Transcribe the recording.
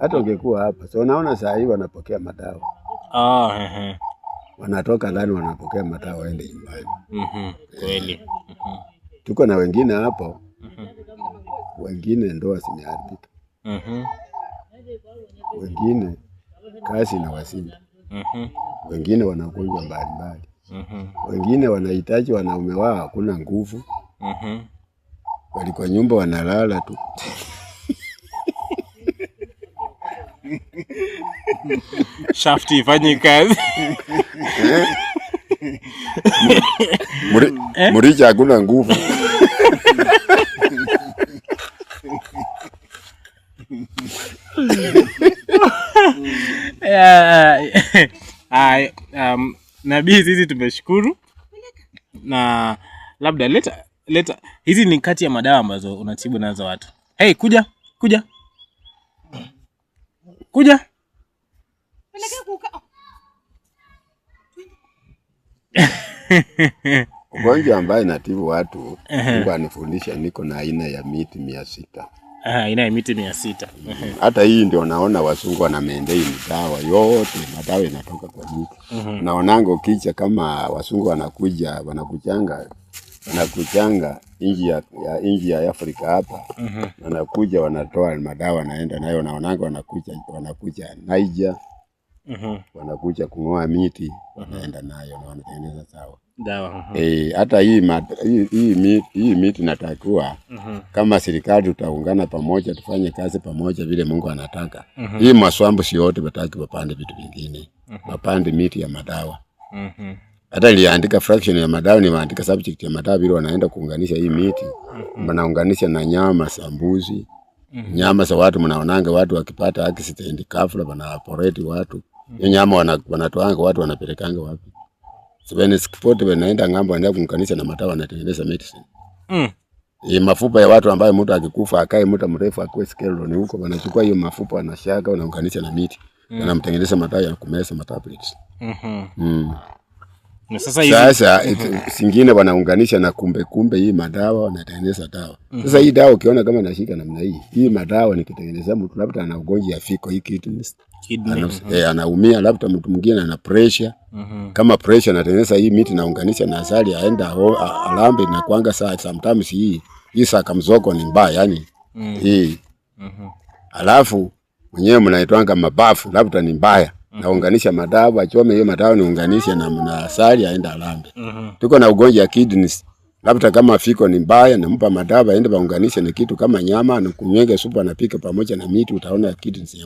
Hata ungekuwa hapa. So unaona saa hii wanapokea madawa. Wanatoka ndani wanapokea madawa waende nyumbani. Kweli. Tuko na wengine hapo. Wengine ndoa zimeharibika. Wengine kazi na wasinda. Wengine wanagonjwa mbalimbali. Wengine wanahitaji wanaume wao hakuna nguvu. Walikuwa nyumba wanalala tu. Shafti ifanye kazi. Muricha hakuna nguvu. Nabii, sisi tumeshukuru. Na labda leta hizi ni kati ya madawa ambazo unatibu nazo watu. Hey, kuja. Ugonjwa ambaye natibu watu, Mungu anifundisha niko na aina ya miti 600. Aina ya miti 600. Hata hii ndio naona wasungu wanamendei dawa yote, madawa inatoka kwa miti. Naonanga ukicha kama wasungu wanakuchanga inji ya Afrika hapa. Wanakuja wanatoa madawa naenda nayo, naonanga wanakuja Niger. Wanakuja kungoa miti wanaenda nayo na wanatengeneza dawa. Hata hii miti natakiwa kama serikali tutaungana pamoja tufanye kazi pamoja vile Mungu anataka. Hii maswambu si yote bataki wapande vitu vingine. Wapande miti ya madawa. Hata niliandika fraction ya madawa, nimeandika subject ya madawa vile wanaenda kuunganisha hii miti. Wanaunganisha na nyama za mbuzi. Nyama za watu mnaonanga watu wakipata accident kafla wanaoperate watu. Hiyo nyama wanatoanga watu wanapelekanga wapi? Sibeni sport wanaenda ngambo wanaenda kuunganisha na madawa wanatengeneza medicine. Mafupa ya watu ambaye mtu akikufa akae muda mrefu akue skeleton huko wanachukua hiyo mafupa wanashaka wanaunganisha na miti. Wanamtengeneza madawa ya kumeza matablets. Sasa singine wanaunganisha na kumbe hii madawa wanatengeneza dawa. Sasa hii dawa ukiona kama nashika namna hii madawa nikitengeneza mtu labda ana ugonjwa ya figo hii kidney. Anaumia labda mtu mwingine ana pressure. Kama pressure anatengeneza hii miti naunganisha na asali aenda alambe na kuanga sometimes hii sakamzoko ni mbaya yani hii. Alafu mwenyewe mnaitwanga mabafu labda ni mbaya. Naunganisha madawa achome hiyo madawa niunganisha na asali aenda alambe. Tuko na ugonjwa ya kidneys. Labda kama fiko ni mbaya nampa madawa aende baunganishe na kitu kama nyama na kunywega supu anapika pamoja na miti utaona kidneys